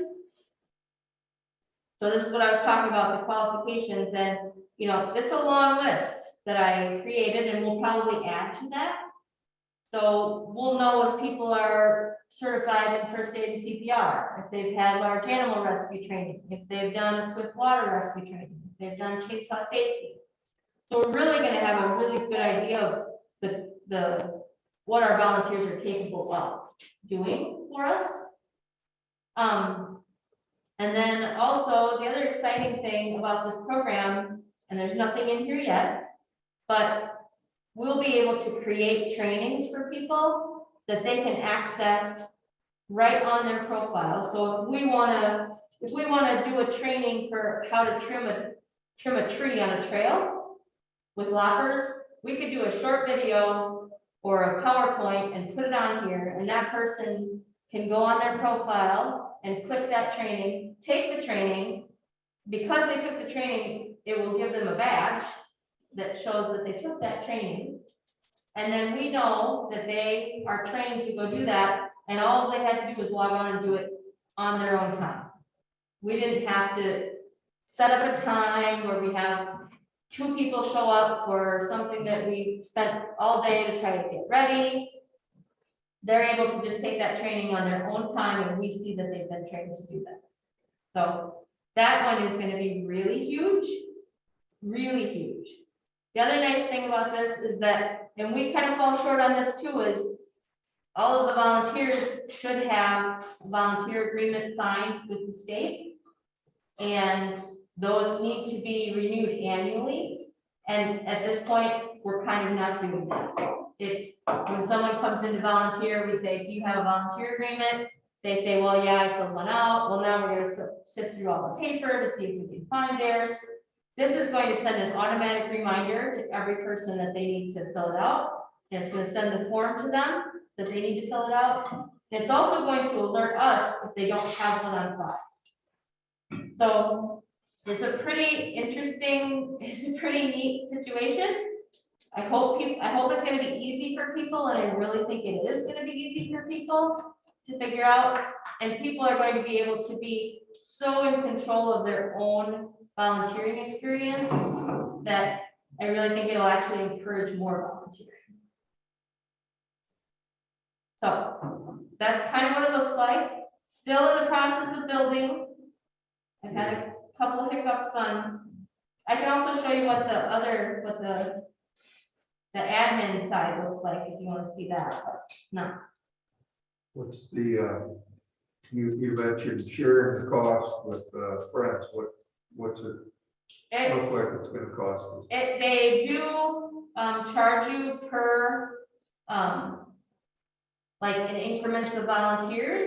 So this is what I was talking about, the qualifications, and you know, it's a long list that I created and we'll probably add to that. So we'll know if people are certified in first aid and CPR, if they've had large animal rescue training, if they've done a swift water rescue training, if they've done chainsaw safety. So we're really going to have a really good idea of what our volunteers are capable of doing for us. And then also the other exciting thing about this program, and there's nothing in here yet, but we'll be able to create trainings for people that they can access right on their profile. So if we want to do a training for how to trim a tree on a trail with loppers, we could do a short video or a PowerPoint and put it on here, and that person can go on their profile and click that training, take the training. Because they took the training, it will give them a badge that shows that they took that training. And then we know that they are trained to go do that, and all they had to do was log on and do it on their own time. We didn't have to set up a time where we have 2 people show up for something that we spent all day to try to get ready. They're able to just take that training on their own time, and we see that they've been trained to do that. So that one is going to be really huge, really huge. The other nice thing about this is that, and we kind of fall short on this too, is all of the volunteers should have volunteer agreements signed with the state. And those need to be renewed annually. And at this point, we're kind of not doing that. It's when someone comes in to volunteer, we say, do you have a volunteer agreement? They say, well, yeah, I filled one out. Well, now we're gonna sift through all the paper to see if we can find theirs. This is going to send an automatic reminder to every person that they need to fill it out. And it's gonna send the form to them that they need to fill it out. And it's also going to alert us if they don't have one on file. So it's a pretty interesting, it's a pretty neat situation. I hope it's gonna be easy for people, and I really think it is gonna be easy for people to figure out. And people are going to be able to be so in control of their own volunteering experience that I really think it'll actually encourage more volunteering. So that's kind of what it looks like. Still in the process of building. I've had a couple of hiccups on. I can also show you what the admin side looks like if you want to see that, but no. What's the, you mentioned sharing the cost with friends, what's it look like it's gonna cost us? They do charge you per like in increments of volunteers.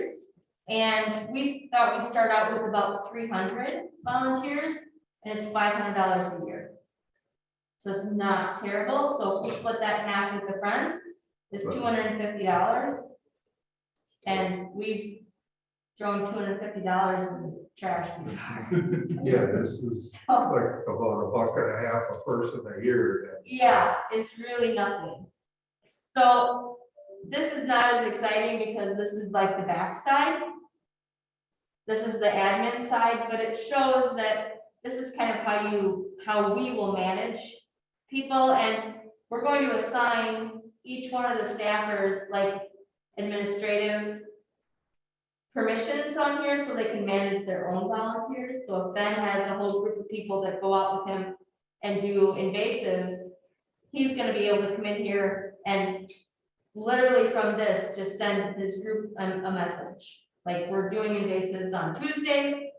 And we thought we'd start out with about 300 volunteers, and it's $500 a year. So it's not terrible. So if we split that in half with the friends, it's $250. And we've thrown $250 in the trash before. Yeah, this is like about $1.50 a person a year. Yeah, it's really nothing. So this is not as exciting because this is like the backside. This is the admin side, but it shows that this is kind of how we will manage people, and we're going to assign each one of the staffers like administrative permissions on here so they can manage their own volunteers. So if Ben has a whole group of people that go out with him and do invasives, he's gonna be able to come in here and literally from this, just send this group a message. Like, we're doing invasives on Tuesday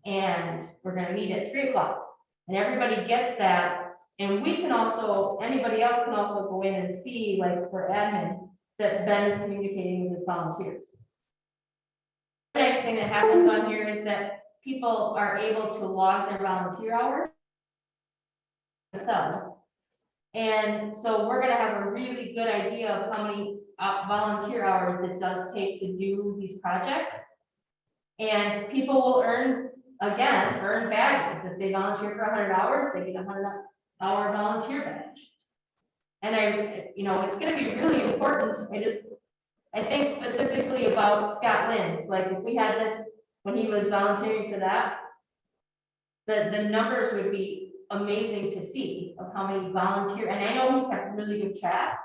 and we're gonna meet at 3 o'clock. And everybody gets that. And we can also, anybody else can also go in and see, like for admin, that Ben is communicating with his volunteers. The next thing that happens on here is that people are able to log their volunteer hours themselves. And so we're gonna have a really good idea of how many volunteer hours it does take to do these projects. And people will earn badges. If they volunteer for 100 hours, they get a 100-hour volunteer badge. And it's gonna be really important. I think specifically about Scott Lind, like if we had this when he was volunteering for that, the numbers would be amazing to see of how many volunteer, and I know he kept really good track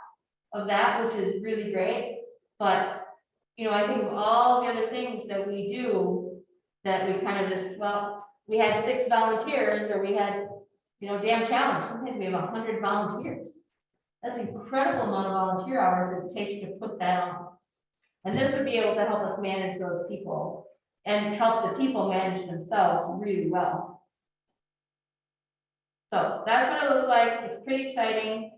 of that, which is really great. But I think of all the other things that we do that we kind of just, well, we had 6 volunteers, or we had, damn challenge, sometimes we have 100 volunteers. That's an incredible amount of volunteer hours it takes to put that on. And this would be able to help us manage those people and help the people manage themselves really well. So that's what it looks like. It's pretty exciting.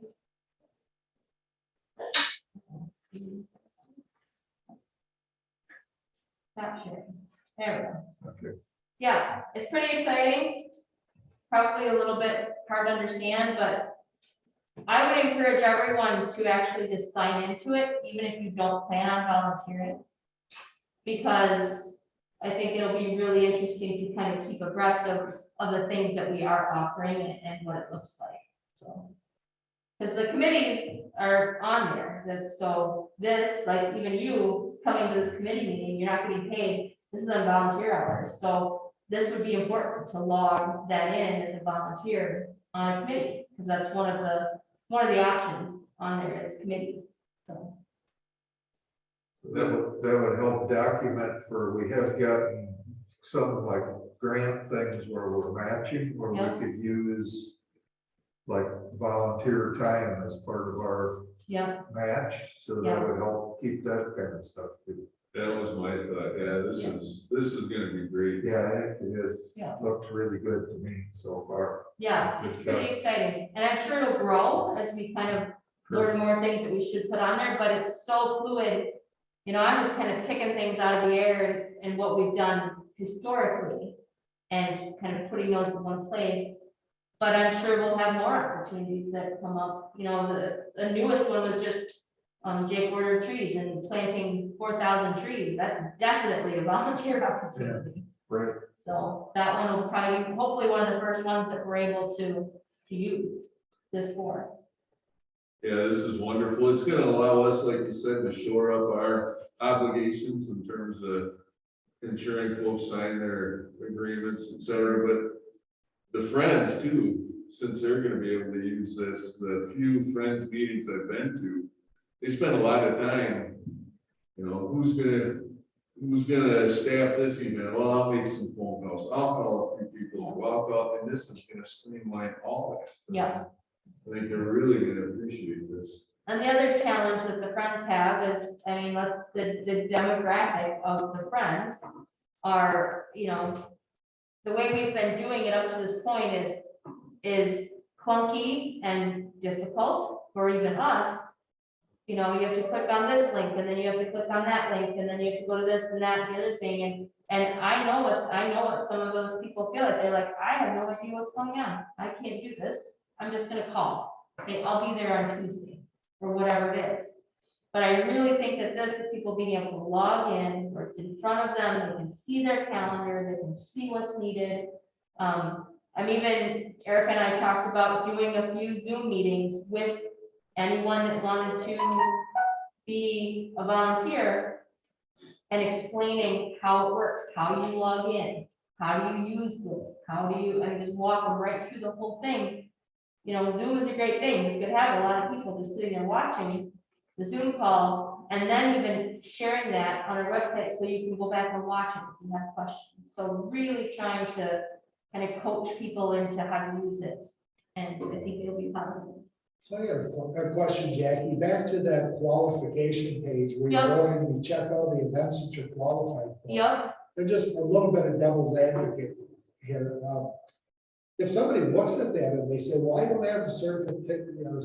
Stop sharing. There we go. Okay. Yeah, it's pretty exciting. Probably a little bit hard to understand, but I would encourage everyone to actually just sign into it, even if you don't plan on volunteering. Because I think it'll be really interesting to kind of keep abreast of the things that we are offering and what it looks like. So, because the committees are on there, so this, like even you coming to this committee meeting, you're not getting paid. This is on volunteer hours, so this would be important to log that in as a volunteer on a committee, because that's one of the options on there is committees. So That would help document we have gotten some like grant things where we're matching, where Yeah. we could use like volunteer time as part of our yeah, match, so Yeah. that would help keep that kind of stuff too. That was my thought, yeah, this is gonna be great. Yeah, I think it is, Yeah. looks really good to me so far. Yeah, it's pretty exciting, and I'm sure it'll grow as we kind of learn more things that we should put on there, but it's so fluid. You know, I'm just kind of picking things out of the air and what we've done historically and kind of putting those in one place. But I'm sure we'll have more opportunities that come up. You know, the newest one was just Jake ordered trees and planting 4,000 trees. That's definitely a volunteer opportunity. Right. So that one will probably, hopefully one of the first ones that we're able to use this for. Yeah, this is wonderful. It's gonna allow us, like you said, to shore up our obligations in terms of ensuring folks sign their agreements, et cetera, but the friends too, since they're gonna be able to use this, the few friends meetings I've been to, they spend a lot of time, you know, who's gonna staff this event? Well, I'll make some phone calls. I'll call a few people, I'll call, and this is gonna streamline all of it. Yeah. I think they're really gonna appreciate this. And the other challenge that the Friends have is, I mean, the demographic of the Friends are, you know, the way we've been doing it up to this point is clunky and difficult for even us. You know, you have to click on this link, and then you have to click on that link, and then you have to go to this and that, and the other thing, and I know what some of those people feel like. They're like, I have no idea what's going on. I can't do this. I'm just gonna call, say, I'll be there on Tuesday, or whatever it is. But I really think that this, with people being able to log in, where it's in front of them, they can see their calendar, they can see what's needed. I'm even, Erica and I talked about doing a few Zoom meetings with anyone that wanted to be a volunteer and explaining how it works, how you log in, how do you use this, how do you, and just walk them right through the whole thing. You know, Zoom is a great thing. You could have a lot of people just sitting there watching the Zoom call and then even sharing that on our website so you can go back and watch it if you have questions. So really trying to kind of coach people into how to use it. And I think it'll be positive. So I have a question, Jackie, back to that qualification page where you Yep. go in and you check all the events that you're qualified for. Yep, They're just a little bit of devil's advocate here. If somebody looks at that and they say, well, I don't have a certificate, you know, a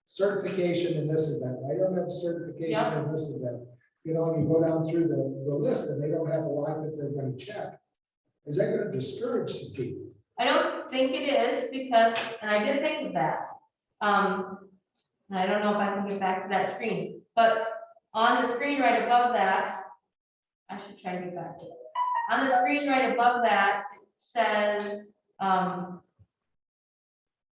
certification in this event, I don't have a certification Yep. in this event. You know, and you go down through the list and they don't have a lot that they're gonna check. Is that gonna discourage some people? I don't think it is because, and I did think of that. And I don't know if I can get back to that screen, but on the screen right above that, I should try to get back to it. On the screen right above that, it says,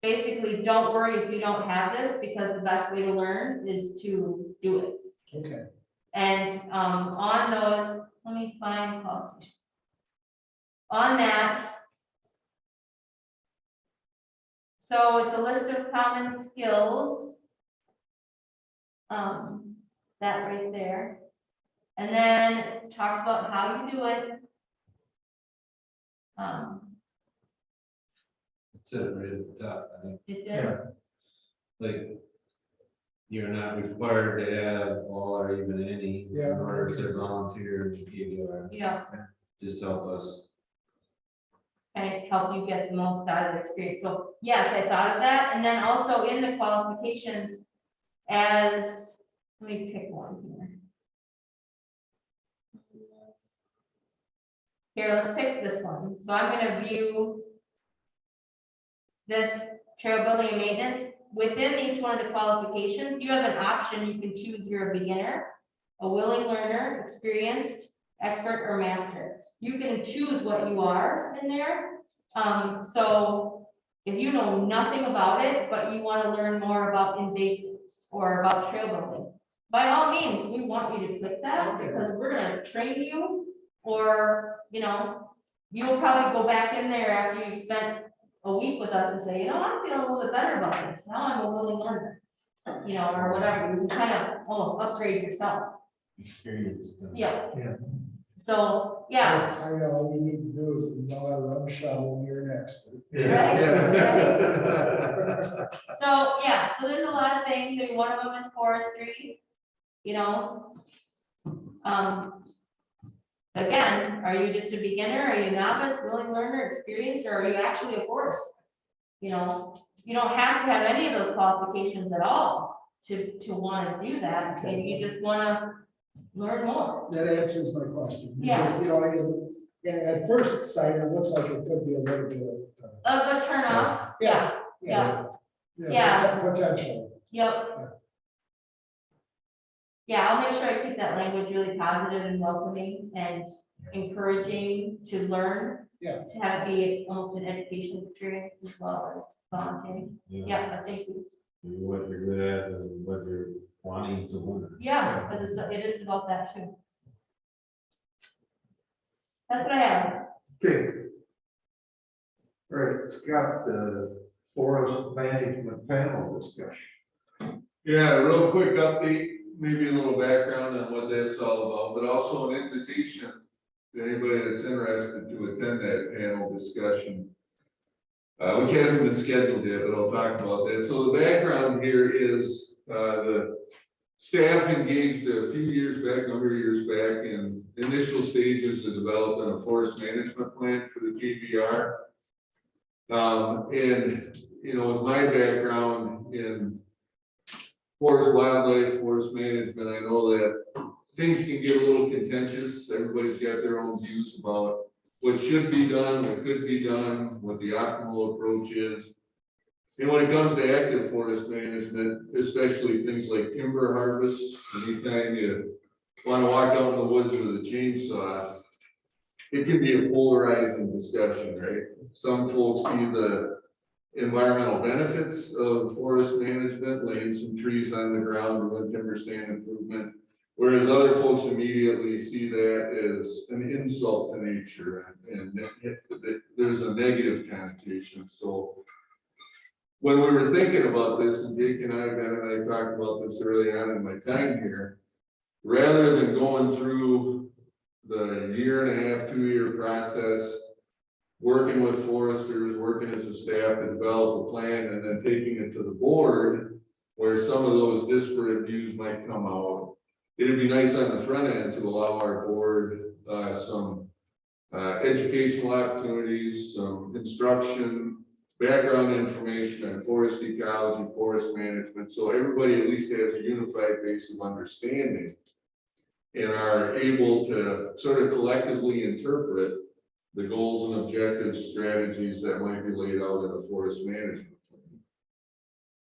basically, don't worry if you don't have this, because the best way to learn is to do it. Okay. And on those, let me find qualifications. On that, so it's a list of common skills. That right there. And then it talks about how you do it. It's it right at the top, I think, It did. Yeah. like. You're not required to have all or even any in Yeah. order to volunteer in PBR, Yeah, just help us. kind of help you get the most out of the experience. So yes, I thought of that. And then also in the qualifications as, let me pick one here. Here, let's pick this one. So I'm gonna view this trail building and maintenance. Within each one of the qualifications, you have an option. You can choose you're a beginner, a willing learner, experienced, expert, or master. You can choose what you are in there. So if you know nothing about it, but you want to learn more about invasives or about trail building, by all means, we want you to click that because we're gonna train you. Or, you know, you'll probably go back in there after you've spent a week with us and say, you know, I'm feeling a little bit better about this. Now I'm a willing learner, you know, or whatever. You can kind of almost upgrade yourself. Experience. Yeah. So, yeah, I know, all you need to do is know how to run a shovel and you're an expert. so, yeah, so there's a lot of things, I mean, one of them is forestry, you know. Again, are you just a beginner, are you novice, willing learner, experienced, or are you actually a forester? You know, you don't have to have any of those qualifications at all to want to do that, maybe you just want to learn more. That answers my question. Yeah. Because, you know, at first sight, it looks like it could be a little bit of. A turn off, yeah, Yeah. Potential. yep. Yeah, I'll make sure I keep that language really positive and welcoming and encouraging to learn. Yeah. To have it be almost an education experience as well as volunteering. Yeah, but thank you. What you're good at and what you're wanting to learn. Yeah, but it is about that too. That's what I have. Okay. All right, Scott, the forest management panel discussion. Yeah, a real quick update, maybe a little background on what that's all about, but also an invitation to anybody that's interested to attend that panel discussion, which hasn't been scheduled yet, but I'll talk about that. So the background here is the staff engaged a few years back, number of years back, in initial stages of developing a forest management plan for the KBR. And, you know, with my background in forest wildlife, forest management, I know that things can get a little contentious. Everybody's got their own views about what should be done, what could be done, what the optimal approach is. And when it comes to active forest management, especially things like timber harvest, anytime you want to walk out in the woods with a chainsaw, it can be a polarizing discussion, right? Some folks see the environmental benefits of forest management, laying some trees on the ground or timber stand improvement. Whereas other folks immediately see that as an insult to nature and there's a negative connotation. So when we were thinking about this, and Jake and I, Ben and I talked about this early on in my time here, rather than going through the 1.5 to 2-year process, working with foresters, working as a staff to develop a plan and then taking it to the board where some of those disparate views might come out. It'd be nice on the front end to allow our board some educational opportunities, some instruction, background information on forest ecology, forest management, so everybody at least has a unified base of understanding and are able to sort of collectively interpret the goals and objectives, strategies that might be laid out in a forest management plan.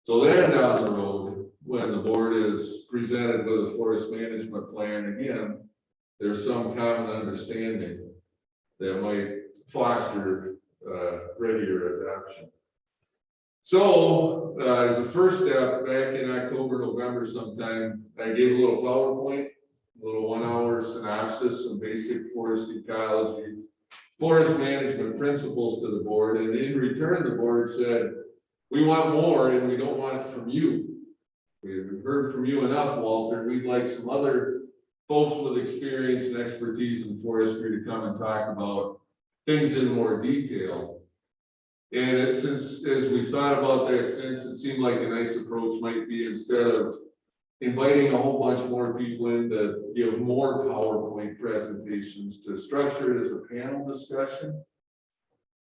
So then down the road, when the board is presented with a forest management plan, again, there's some common understanding that might foster readier adoption. So as a first step, back in October, November sometime, I gave a little PowerPoint, a little 1-hour synopsis, some basic forest ecology, forest management principles to the board, and in return, the board said, we want more and we don't want it from you. We've heard from you enough, Walter. We'd like some other folks with experience and expertise in forestry to come and talk about things in more detail. And since, as we thought about that since, it seemed like a nice approach might be, instead of inviting a whole bunch more people in to give more PowerPoint presentations, to structure it as a panel discussion.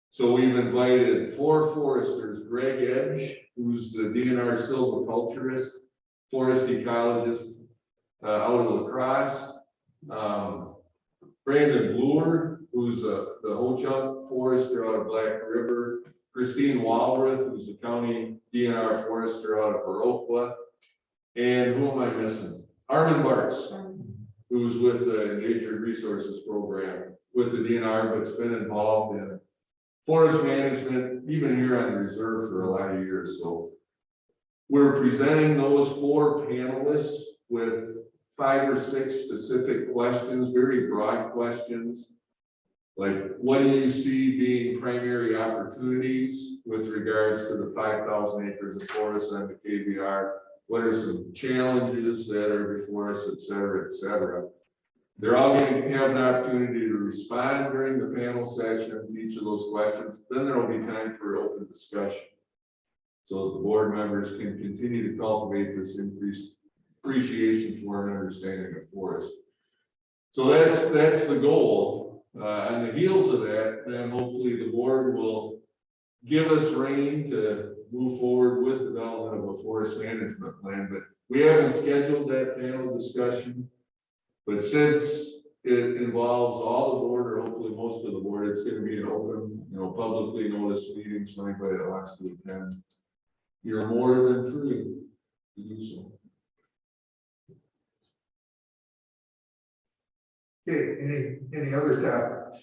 So we've invited 4 foresters: Greg Edge, who's the DNR silviculturist, forest ecologist out of La Crosse, Brandon Bluer, who's the Ho-Chunk forester out of Black River, Christine Walrath, who's a county DNR forester out of Baroqua, and who am I missing? Armin Barks, who's with the Endangered Resources Program with the DNR, but's been involved in forest management, even here on the reserve for a lot of years. So we're presenting those 4 panelists with 5 or 6 specific questions, very broad questions. Like, what do you see being primary opportunities with regards to the 5,000 acres of forest on the KBR? What are some challenges that are before us, et cetera, et cetera. They're all going to have an opportunity to respond during the panel session to each of those questions. Then there will be time for open discussion. So that the board members can continue to cultivate this increased appreciation for and understanding of forest. So that's the goal. On the heels of that, then hopefully the board will give us rein to move forward with development of a forest management plan. But we haven't scheduled that panel discussion. But since it involves all the board, or hopefully most of the board, it's going to be an open, publicly noticed meeting, so anybody that wants to attend, you're more than free to do so. Okay, any other topics?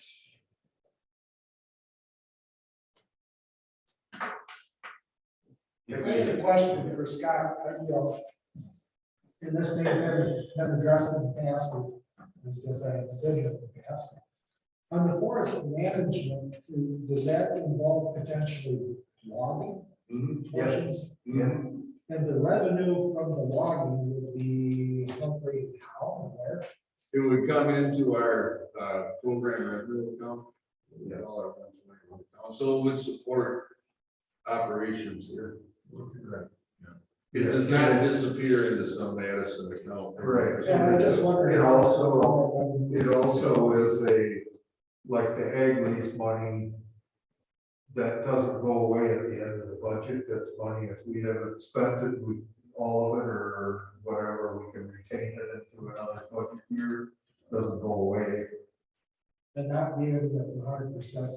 I have a question for Scott, and this may have been addressed in the past, because I did it in the past. On the forest management, does that involve potentially logging portions? Yeah. And the revenue from the logging would be appropriated how and where? It would come into our program revenue account. So it would support operations here. It does not disappear into some Madison account. Right. And I just wondered. It also is like the ag lease money that doesn't go away at the end of the budget. That's money, if we haven't spent it, all of it or whatever, we can retain it into another budget year, doesn't go away. And not being 100%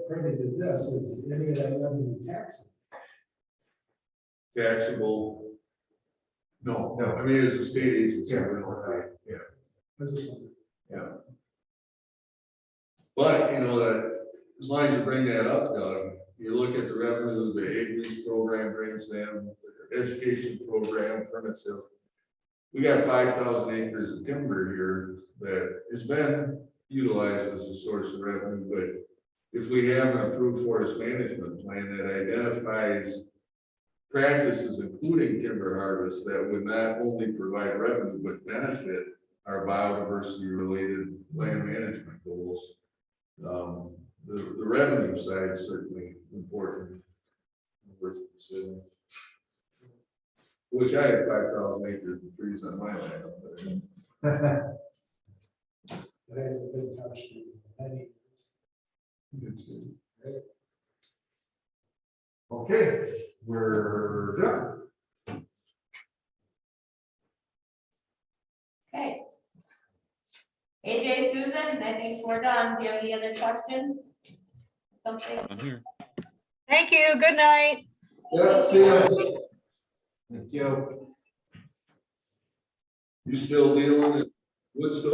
privy to this, is any of that revenue taxable? Taxable. No, No. I mean, it's a state agency. Yeah. Yeah. I just wondered. Yeah. But, that, as long as you bring that up, Doug, you look at the revenue the ag lease program brings them, the education program, permit sales. We got 5,000 acres of timber here that has been utilized as a source of revenue, but if we have an approved forest management plan that identifies practices, including timber harvest, that would not only provide revenue, but benefit our biodiversity related land management goals. The revenue side is certainly important. Worth considering. Wish I had 5,000 acres of trees on my land. That has been touched in many years. Okay, we're done. Okay. AJ, Susan, I think we're done. Do you have any other questions? Something? I'm here. Thank you. Good night. Yep, see ya. You still dealing with Woodstock?